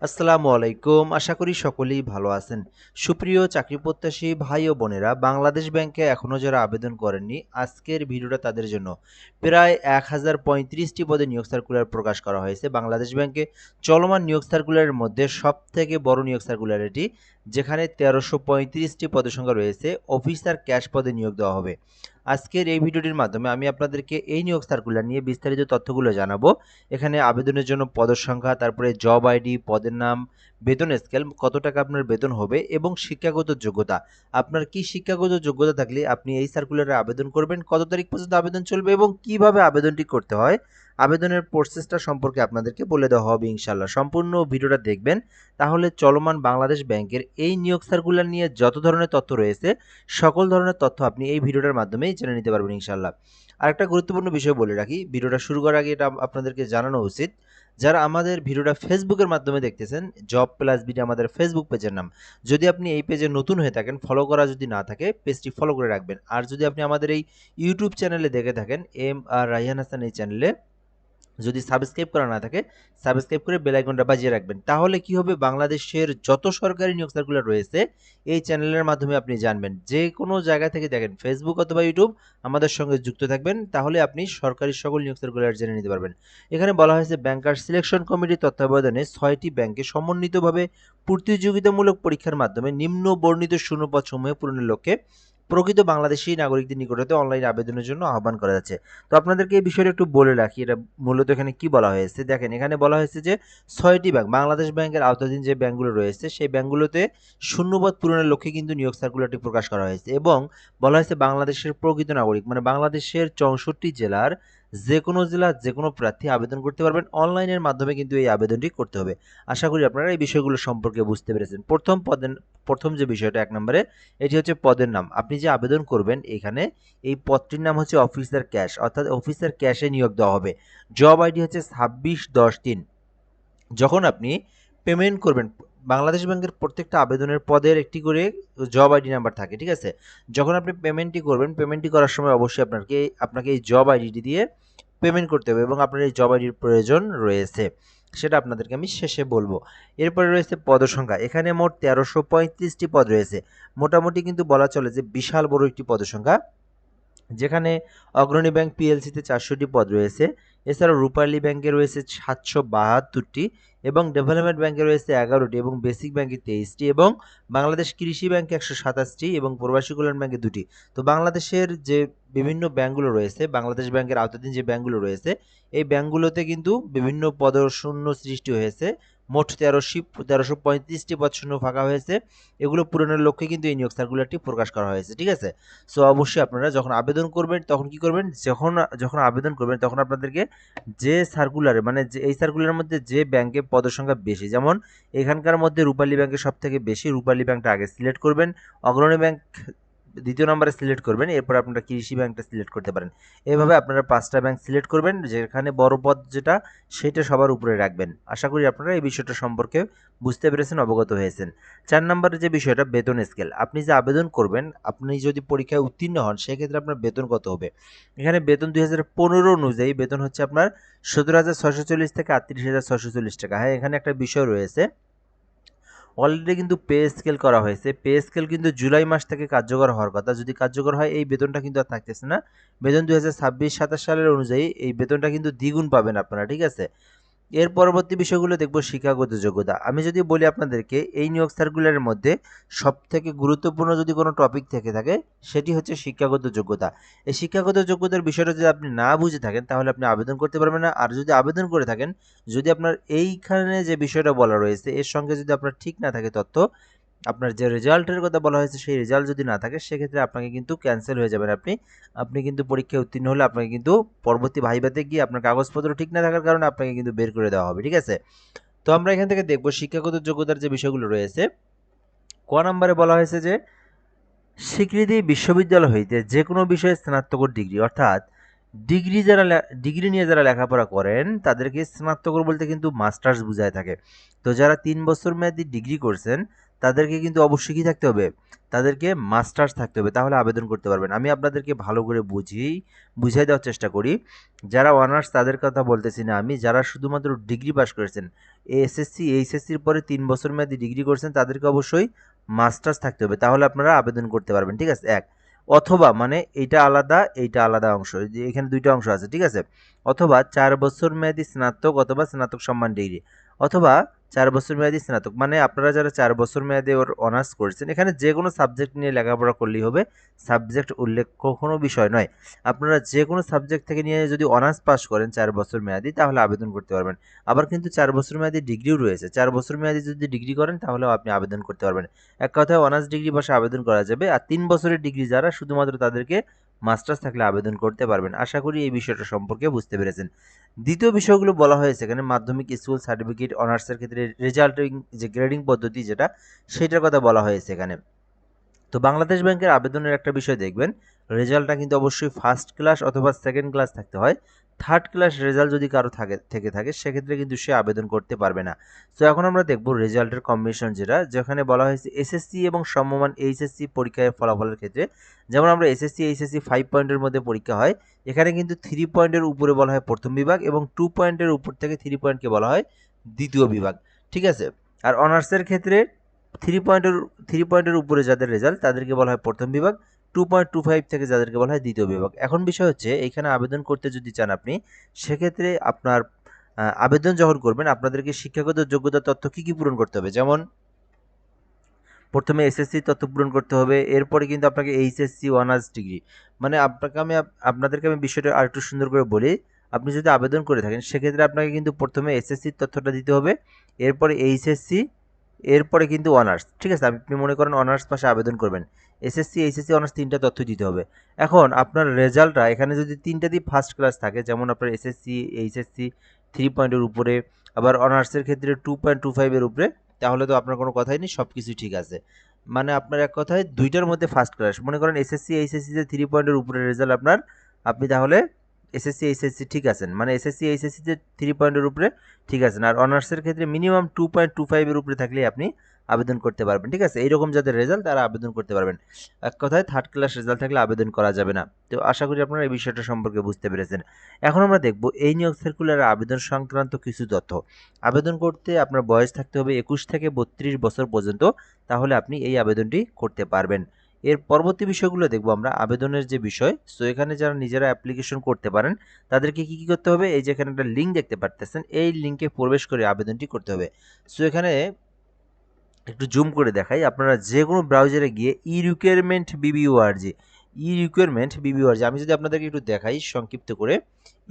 আসসালামু আলাইকুম। আশা করি সকলেই ভালো আছেন। সুপ্রিয় চাকরি প্রত্যাশী ভাই ও বোনেরা, বাংলাদেশ ব্যাংকে এখনো যারা আবেদন করেননি, আজকের ভিডিওটা তাদের জন্য। প্রায় ১,০৩৫টি পদে নিয়োগ সার্কুলার প্রকাশ করা হয়েছে বাংলাদেশ ব্যাংকে। চলমান নিয়োগ সার্কুলারের মধ্যে সবথেকে বড় নিয়োগ সার্কুলার এটি, যেখানে ১৩৩৫টি পদের রয়েছে। অফিসার ক্যাশ পদে নিয়োগ দেওয়া হবে। আজকের এই ভিডিওটির মাধ্যমে আমি আপনাদেরকে এই নিয়োগ সার্কুলার নিয়ে বিস্তারিত তথ্যগুলো জানাবো। এখানে আবেদনের জন্য পদের সংখ্যা, তারপরে জব আইডি, পদের নাম, বেতন স্কেল, কত টাকা আপনার বেতন হবে এবং শিক্ষাগত যোগ্যতা। আপনার কি শিক্ষাগত যোগ্যতা থাকলে আপনি এই সার্কুলারে আবেদন করবেন, কত তারিখ পর্যন্ত আবেদন চলবে এবং কিভাবে আবেদনটি করতে হয়, আবেদনের প্রসেসটা সম্পর্কে আপনাদেরকে বলে দেওয়া হবে ইনশাল্লাহ। সম্পূর্ণ ভিডিওটা দেখবেন, তাহলে চলমান বাংলাদেশ ব্যাংকের এই নিয়োগ সার্কুলার নিয়ে যত ধরনের তথ্য রয়েছে সকল ধরনের তথ্য আপনি এই ভিডিওটার মাধ্যমেই জেনে নিতে পারবেন ইনশাল্লাহ। আরেকটা গুরুত্বপূর্ণ বিষয় বলে রাখি, ভিডিওটা শুরু করার আগে এটা আপনাদেরকে জানানো উচিত, যারা আমাদের ভিডিওটা ফেসবুকের মাধ্যমে দেখতেছেন, জব প্লাস বিডি আমাদের ফেসবুক পেজের নাম। যদি আপনি এই পেজে নতুন হয়ে থাকেন, ফলো করা যদি না থাকে, পেজটি ফলো করে রাখবেন। আর যদি আপনি আমাদের এই ইউটিউব চ্যানেলে দেখে থাকেন, এম আর রায়হান হাসান এই চ্যানেলে যদি সাবস্ক্রাইব করা না থাকে, সাবস্ক্রাইব করে বেল আইকনটা বাজিয়ে রাখবেন। তাহলে কি হবে, বাংলাদেশের যত সরকারি নিয়োগ সার্কুলার রয়েছে এই চ্যানেলের মাধ্যমে আপনি জানবেন। যে কোনো জায়গা থেকে দেখেন, ফেসবুক অথবা ইউটিউব, আমাদের সঙ্গে যুক্ত থাকবেন, তাহলে আপনি সরকারি সকল নিয়োগ সার্কুলার জেনে নিতে পারবেন। এখানে বলা হয়েছে ব্যাংকার সিলেকশন কমিটির তত্ত্বাবধানে ৬টি ব্যাংকে সমন্বিতভাবে প্রতিযোগিতামূলক পরীক্ষার মাধ্যমে নিম্ন বর্ণিত শূন্যপদসমূহ পূরণের লক্ষ্যে প্রকৃত বাংলাদেশী নাগরিকদের নিকট হতে অনলাইন আবেদনের জন্য আহ্বান করা যাচ্ছে। তো আপনাদেরকে এই বিষয়টা একটু বলে রাখি, এটা মূলত এখানে কি বলা হয়েছে দেখেন। এখানে বলা হয়েছে যে ৬টি ব্যাংক, বাংলাদেশ ব্যাংকের আওতাধীন যে ব্যাংকগুলো রয়েছে সেই ব্যাংকগুলোতে শূন্যপদ পূরণের লক্ষ্যে কিন্তু নিয়োগ সার্কুলারটি প্রকাশ করা হয়েছে এবং বলা হয়েছে বাংলাদেশের প্রকৃত নাগরিক, মানে বাংলাদেশের ৬৪ জেলার যে কোনো জেলার যে কোনো প্রার্থী আবেদন করতে পারবেন। অনলাইনের মাধ্যমে কিন্তু এই আবেদনটি করতে হবে। আশা করি আপনারা এই বিষয়গুলো সম্পর্কে বুঝতে পেরেছেন। প্রথম যে বিষয়টা ১ নম্বরে, এটি হচ্ছে পদের নাম। আপনি যে আবেদন করবেন এখানে, এই পদটির নাম হচ্ছে অফিসার ক্যাশ, অর্থাৎ অফিসার ক্যাশে নিয়োগ দেওয়া হবে। জব আইডি হচ্ছে ২৬/১০/৩। যখন আপনি পেমেন্ট করবেন, বাংলাদেশ ব্যাংকের প্রত্যেকটা আবেদনের পদের একটি করে জব আইডি নাম্বার থাকে, ঠিক আছে? যখন আপনি পেমেন্টটি করবেন, পেমেন্টটি করার সময় অবশ্যই আপনাকে এই জব আইডিটি দিয়ে পেমেন্ট করতে হবে এবং আপনার এই জব আইডির প্রয়োজন রয়েছে, সেটা আপনাদেরকে আমি শেষে বলবো। এরপরে রয়েছে পদসংখ্যা। এখানে মোট ১৩৩৫টি পদ রয়েছে। মোটামুটি কিন্তু বলা চলে যে বিশাল বড় একটি পদসংখ্যা, যেখানে অগ্রণী ব্যাংক পিএলসিতে ৪০০টি পদ রয়েছে। এছাড়াও রূপালী ব্যাংকে রয়েছে ৭৭২টি এবং ডেভেলপমেন্ট ব্যাংকে রয়েছে ১১টি এবং বেসিক ব্যাংকে ২৩টি এবং বাংলাদেশ কৃষি ব্যাংকে ১২৭টি এবং প্রবাসী কল্যাণ ব্যাংকে ২টি। তো বাংলাদেশের যে বিভিন্ন ব্যাংকগুলো রয়েছে, বাংলাদেশ ব্যাংকের আওতাধীন যে ব্যাংকগুলো রয়েছে, এই ব্যাংকগুলোতে কিন্তু বিভিন্ন পদশূন্য সৃষ্টি হয়েছে। মোট ১৩৩৫টি পদ শূন্য ফাঁকা হয়েছে। এগুলো পূরণের লক্ষ্যে কিন্তু এই নিয়োগ সার্কুলারটি প্রকাশ করা হয়েছে, ঠিক আছে? সো অবশ্যই আপনারা যখন আবেদন করবেন তখন কি করবেন, যখন আবেদন করবেন তখন আপনাদেরকে যে সার্কুলারে, মানে যে এই সার্কুলারের মধ্যে যে ব্যাংকে পদের সংখ্যা বেশি, যেমন এখানকার মধ্যে রূপালী ব্যাংকের সব থেকে বেশি, রূপালী ব্যাংকটা আগে সিলেক্ট করবেন। অগ্রণী ব্যাংক দ্বিতীয় নম্বরে সিলেক্ট করবেন। এরপর আপনারা কৃষি ব্যাংকটা সিলেক্ট করতে পারেন। এভাবে আপনারা ৫টা ব্যাংক সিলেক্ট করবেন, যেখানে বড় পদ যেটা সেটা সবার উপরে রাখবেন। আশা করি আপনারা এই বিষয়টা সম্পর্কে বুঝতে পেরেছেন, অবগত হয়েছেন। ৪ নম্বরে যে বিষয়টা, বেতন স্কেল। আপনি যে আবেদন করবেন, আপনি যদি পরীক্ষায় উত্তীর্ণ হন, সেক্ষেত্রে আপনার বেতন কত হবে। এখানে বেতন ২০১৫ অনুযায়ী বেতন হচ্ছে আপনার ১৭,৬৪০ থেকে ৩৮,৬৪০ টাকা। হ্যাঁ, এখানে একটা বিষয় রয়েছে, অলরেডি কিন্তু পে স্কেল করা হয়েছে। পে স্কেল কিন্তু জুলাই মাস থেকে কার্যকর হওয়ার কথা। যদি কার্যকর হয় এই বেতনটা কিন্তু আর থাকতেছে না। বেতন ২০২৬-২৭ সালের অনুযায়ী এই বেতনটা কিন্তু দ্বিগুণ পাবেন আপনারা, ঠিক আছে? এর পরবর্তী বিষয়গুলো দেখব, শিক্ষাগত যোগ্যতা। আমি যদি বলি আপনাদেরকে, এই নিয়োগ সার্কুলারের মধ্যে সবথেকে গুরুত্বপূর্ণ যদি কোনো টপিক থেকে থাকে, সেটি হচ্ছে শিক্ষাগত যোগ্যতা। এই শিক্ষাগত যোগ্যতার বিষয়টা যদি আপনি না বুঝে থাকেন তাহলে আপনি আবেদন করতে পারবেন না। আর যদি আবেদন করে থাকেন, যদি আপনার এইখানে যে বিষয়টা বলা রয়েছে এর সঙ্গে যদি আপনার ঠিক না থাকে তথ্য, আপনার যে রেজাল্টের কথা বলা হয়েছে সেই রেজাল্ট যদি না থাকে, সেক্ষেত্রে আপনাকে কিন্তু ক্যান্সেল হয়ে যাবেন। আপনি কিন্তু পরীক্ষায় উত্তীর্ণ হলে আপনাকে কিন্তু পরবর্তী ভাইভাতে গিয়ে আপনার কাগজপত্র ঠিক না থাকার কারণে আপনাকে কিন্তু বের করে দেওয়া হবে, ঠিক আছে? তো আমরা এখান থেকে দেখব শিক্ষাগত যোগ্যতার যে বিষয়গুলো রয়েছে। ক নম্বরে বলা হয়েছে যে স্বীকৃতি বিশ্ববিদ্যালয় হইতে যে কোনো বিষয়ে স্নাতকোত্তর ডিগ্রি, অর্থাৎ ডিগ্রি নিয়ে যারা লেখাপড়া করেন তাদেরকে স্নাতকোত্তর বলতে কিন্তু মাস্টার্স বোঝায় থাকে। তো যারা ৩ বছর মেয়াদী ডিগ্রি করছেন তাদেরকে কিন্তু অবশ্যই কি থাকতে হবে, তাদেরকে মাস্টার্স থাকতে হবে, তাহলে আবেদন করতে পারবেন। আমি আপনাদেরকে ভালো করে বুঝিয়ে দেওয়ার চেষ্টা করি। যারা অনার্স তাদের কথা বলতেছি না আমি, যারা শুধুমাত্র ডিগ্রি পাস করেছেন, এসএসসি এইচএসসির পরে 3 বছর মেয়াদী ডিগ্রি করছেন তাদেরকে অবশ্যই মাস্টার্স থাকতে হবে, তাহলে আপনারা আবেদন করতে পারবেন। ঠিক আছে, এক। অথবা মানে এইটা আলাদা অংশ, যে এখানে দুইটা অংশ আছে, ঠিক আছে। অথবা 4 বছর মেয়াদী স্নাতক অথবা স্নাতক সম্মান ডিগ্রি, অথবা 4 বছর মেয়াদী স্নাতক, মানে আপনারা যারা 4 বছর মেয়াদে ওর অনার্স করেছেন, এখানে যে কোনো সাবজেক্ট নিয়ে লেখাপড়া করলেই হবে, সাবজেক্ট উল্লেখ কোনো বিষয় নয়। আপনারা যে কোনো সাবজেক্ট থেকে নিয়ে যদি অনার্স পাস করেন 4 বছর মেয়াদী, তাহলে আবেদন করতে পারবেন। আবার কিন্তু 4 বছর মেয়াদী ডিগ্রিও রয়েছে, 4 বছর মেয়াদী যদি ডিগ্রি করেন তাহলেও আপনি আবেদন করতে পারবেন। এক কথায় অনার্স ডিগ্রি পাশে আবেদন করা যাবে, আর 3 বছরের ডিগ্রি যারা, শুধুমাত্র তাদেরকে মাস্টার্স থাকলে আবেদন করতে পারবেন। আশা করি এই বিষয়টা সম্পর্কে বুঝতে পেরেছেন। দ্বিতীয় বিষয়গুলো বলা হয়েছে এখানে, মাধ্যমিক স্কুল সার্টিফিকেট, অনার্সের ক্ষেত্রে রেজাল্টিং যে গ্রেডিং পদ্ধতি যেটা, সেটার কথা বলা হয়েছে এখানে। তো বাংলাদেশ ব্যাংকের আবেদনের একটা বিষয় দেখবেন, রেজাল্টটা কিন্তু অবশ্যই ফার্স্ট ক্লাস অথবা সেকেন্ড ক্লাস থাকতে হয়। থার্ড ক্লাস রেজাল্ট যদি কারো থাকে সেক্ষেত্রে কিন্তু সে আবেদন করতে পারবে না। তো এখন আমরা দেখব রেজাল্টের কম্বিনেশন, যেখানে বলা হয়েছে এসএসসি এবং সমমান এইচএসসি পরীক্ষার ফলাফলের ক্ষেত্রে, যেমন আমরা এসএসসি এইচএসসি 5 পয়েন্টের মধ্যে পরীক্ষা হয়, এখানে কিন্তু 3 পয়েন্টের উপরে বলা হয় প্রথম বিভাগ, এবং 2 পয়েন্টের উপর থেকে 3 পয়েন্টকে বলা হয় দ্বিতীয় বিভাগ। ঠিক আছে। আর অনার্সের ক্ষেত্রে 3 পয়েন্টের উপরে যাদের রেজাল্ট তাদেরকে বলা হয় প্রথম বিভাগ, 2.25 থেকে যাদেরকে বলা হয় দ্বিতীয় বিভাগ। এখন বিষয় হচ্ছে, এখানে আবেদন করতে যদি চান আপনি, সেক্ষেত্রে আপনার আবেদন যখন করবেন আপনাদেরকে শিক্ষাগত যোগ্যতা তথ্য কি পূরণ করতে হবে, যেমন প্রথমে এসএসসি তথ্য পূরণ করতে হবে, এরপরে কিন্তু আপনাকে এইচএসসি অনার্স ডিগ্রি, মানে আপনাদেরকে আমি বিষয়টা আরেকটু সুন্দর করে বলি। আপনি যদি আবেদন করে থাকেন সেক্ষেত্রে আপনাকে কিন্তু প্রথমে এসএসসির তথ্যটা দিতে হবে, এরপরে এইচএসসি, এরপরে কিন্তু অনার্স। ঠিক আছে, আপনি মনে করেন অনার্স পাশে আবেদন করবেন, এসএসসি এইচএসসি অনার্স 3টা তথ্য দিতে হবে। এখন আপনার রেজাল্টটা এখানে যদি 3টাতেই ফার্স্ট ক্লাস থাকে, যেমন আপনার এসএসসি এইচএসসি 3 পয়েন্টের উপরে, আবার অনার্সের ক্ষেত্রে 2.25 এর উপরে, তাহলে তো আপনার কোনো কথাই নেই, সব কিছুই ঠিক আছে। মানে আপনার এক কথায় দুইটার মধ্যে ফার্স্ট ক্লাস, মনে করেন এসএসসি এইচএসসি যে 3 পয়েন্টের উপরে রেজাল্ট আপনার, আপনি তাহলে এসএসসি এইচএসসি ঠিক আছেন, মানে এসএসসি এইচএসসি যে 3 পয়েন্টের উপরে ঠিক আছেন। আর অনার্সের ক্ষেত্রে মিনিমাম 2.25 এর উপরে থাকলেই আপনি আবেদন করতে পারবেন। ঠিক আছে, এইরকম যাদের রেজাল্ট তারা আবেদন করতে পারবেন। এক কথায় থার্ড ক্লাস রেজাল্ট থাকলে আবেদন করা যাবে না। তো আশা করি আপনারা এই বিষয়টা সম্পর্কে বুঝতে পেরেছেন। এখন আমরা দেখব এই নিয়োগ সার্কুলারের আবেদন সংক্রান্ত কিছু তথ্য। আবেদন করতে আপনার বয়স থাকতে হবে 21 থেকে 32 বছর পর্যন্ত, তাহলে আপনি এই আবেদনটি করতে পারবেন। এর পরবর্তী বিষয়গুলো দেখব আমরা, আবেদনের যে বিষয়। সো এখানে যারা নিজেরা অ্যাপ্লিকেশন করতে পারেন তাদেরকে কি করতে হবে, এই যে এখানে একটা লিঙ্ক দেখতে পারতেছেন, এই লিঙ্কে প্রবেশ করে আবেদনটি করতে হবে। সো এখানে একটু জুম করে দেখাই, আপনারা যে কোনো ব্রাউজারে গিয়ে ই রিকোয়ারমেন্ট বিবিওআরজি, আমি যদি আপনাদেরকে একটু দেখাই সংক্ষিপ্ত করে,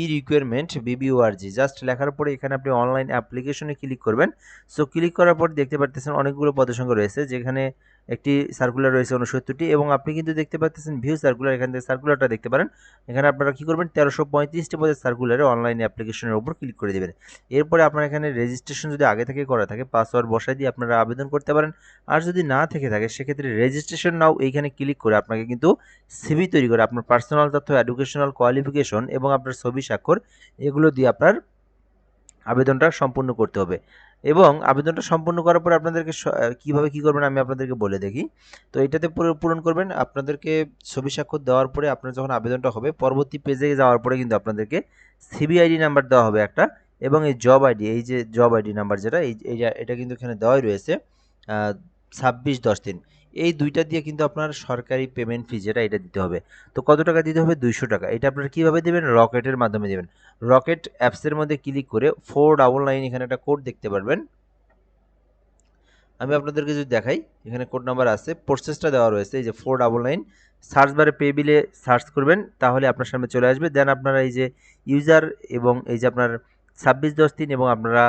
ই-রিকোয়ারমেন্ট বিবিওআরজি জাস্ট লেখার পরে এখানে আপনি অনলাইন অ্যাপ্লিকেশনে ক্লিক করবেন। সো ক্লিক করার পর দেখতে পাচ্ছেন অনেকগুলো পদসংখ্যা রয়েছে, যেখানে একটি সার্কুলার রয়েছে 69টি, এবং আপনি কিন্তু দেখতে পাচ্ছেন ভিউ সার্কুলার, এখান থেকে সার্কুলারটা দেখতে পারেন। এখানে আপনারা কি করবেন, 1335টি পদের সার্কুলারে অনলাইন অ্যাপ্লিকেশনের উপর ক্লিক করে দেবেন। এরপরে আপনার এখানে রেজিস্ট্রেশন যদি আগে থেকে করা থাকে, পাসওয়ার্ড বসাই দিয়ে আপনারা আবেদন করতে পারেন। আর যদি না থেকে থাকে সেক্ষেত্রে রেজিস্ট্রেশন নাও এইখানে ক্লিক করে আপনাকে কিন্তু সিভি তৈরি করে আপনার পার্সোনাল তথ্য, এডুকেশনাল কোয়ালিফিকেশন এবং আপনার ছবি স্বাক্ষর, এগুলো দিয়ে আপনার আবেদনটা সম্পূর্ণ করতে হবে। এবং আবেদনটা সম্পূর্ণ করার পর আপনাদেরকে কীভাবে কী করবেন আমি আপনাদেরকে বলে দেখি। তো এটাতে পূরণ করবেন, আপনাদেরকে ছবি স্বাক্ষর দেওয়ার পরে আপনার যখন আবেদনটা হবে, পরবর্তী পেজে যাওয়ার পরে কিন্তু আপনাদেরকে সিবি আইডি নাম্বার দেওয়া হবে একটা, এবং এই জব আইডি, এই যে জব আইডি নাম্বার যেটা, এটা কিন্তু এখানে দেওয়াই রয়েছে 26/10/3, এই দুইটা দিয়ে কিন্তু আপনার সরকারি পেমেন্ট ফি যেটা, এটা দিতে হবে। তো কত টাকা দিতে হবে, 200 টাকা। এটা আপনারা কীভাবে দেবেন, রকেটের মাধ্যমে দেবেন। রকেট অ্যাপসের মধ্যে ক্লিক করে 499, এখানে একটা কোড দেখতে পারবেন, আমি আপনাদেরকে যদি দেখাই, এখানে কোড নাম্বার আছে, প্রসেসটা দেওয়া রয়েছে, এই যে 499, সার্চ বারে পে বিলে সার্চ করবেন, তাহলে আপনার সামনে চলে আসবে। দেন আপনারা এই যে ইউজার এবং এই যে আপনার 26/10/3 এবং আপনারা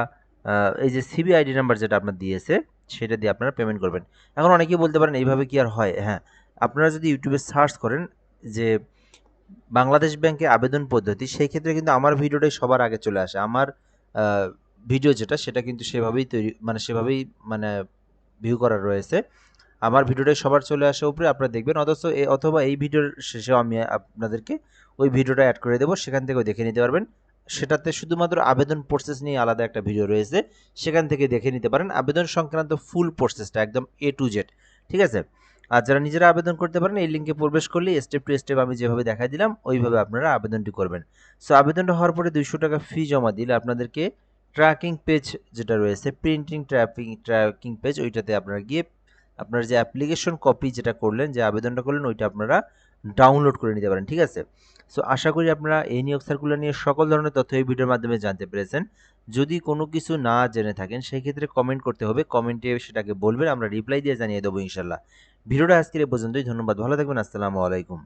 এই যে সিবি আইডি নাম্বার যেটা আপনার দিয়েছে সেটা দিয়ে আপনারা পেমেন্ট করবেন। এখন অনেকেই বলতে পারেন এইভাবে কি আর হয়? হ্যাঁ, আপনারা যদি ইউটিউবে সার্চ করেন যে বাংলাদেশ ব্যাংকে আবেদন পদ্ধতি, সেই ক্ষেত্রে কিন্তু আমার ভিডিওটাই সবার আগে চলে আসে। আমার ভিডিও যেটা, সেটা কিন্তু সেভাবেই তৈরি, মানে সেভাবেই মানে ভিউ করা রয়েছে। আমার ভিডিওটা সবার চলে আসে উপরে, আপনারা দেখবেন, অথবা এই ভিডিওর শেষেও আমি আপনাদেরকে ওই ভিডিওটা অ্যাড করে দেবো, সেখান থেকেও দেখে নিতে পারবেন। সেটাতে শুধুমাত্র আবেদন প্রসেস নিয়ে আলাদা একটা ভিডিও রয়েছে, সেখান থেকে দেখে নিতে পারেন আবেদন সংক্রান্ত ফুল প্রসেসটা একদম A to Z। ঠিক আছে? আর যারা নিজেরা আবেদন করতে পারেন, এই লিঙ্কে প্রবেশ করলে স্টেপ টু স্টেপ আমি যেভাবে দেখাই দিলাম ওইভাবে আপনারা আবেদনটি করবেন। সো আবেদনটা হওয়ার পরে 200 টাকা ফি জমা দিলে আপনাদেরকে ট্র্যাকিং পেজ যেটা রয়েছে, প্রিন্টিং ট্র্যাকিং পেজ, ওইটাতে আপনারা গিয়ে আপনার যে অ্যাপ্লিকেশন কপি যেটা করলেন, যে আবেদনটা করলেন, ওইটা আপনারা ডাউনলোড করে নিতে পারেন। ঠিক আছে? সো আশা করি আপনারা এই নিয়োগ সার্কুলার নিয়ে সকল ধরনের তথ্য এই ভিডিওর মাধ্যমে জানতে পেরেছেন। যদি কোনো কিছু না জেনে থাকেন সেই ক্ষেত্রে কমেন্ট করতে হবে, কমেন্টে সেটাকে বলবেন, আমরা রিপ্লাই দিয়ে জানিয়ে দেবো ইনশাল্লাহ। ভিডিওটা আজকের এই পর্যন্তই। ধন্যবাদ, ভালো থাকবেন, আসসালামু আলাইকুম।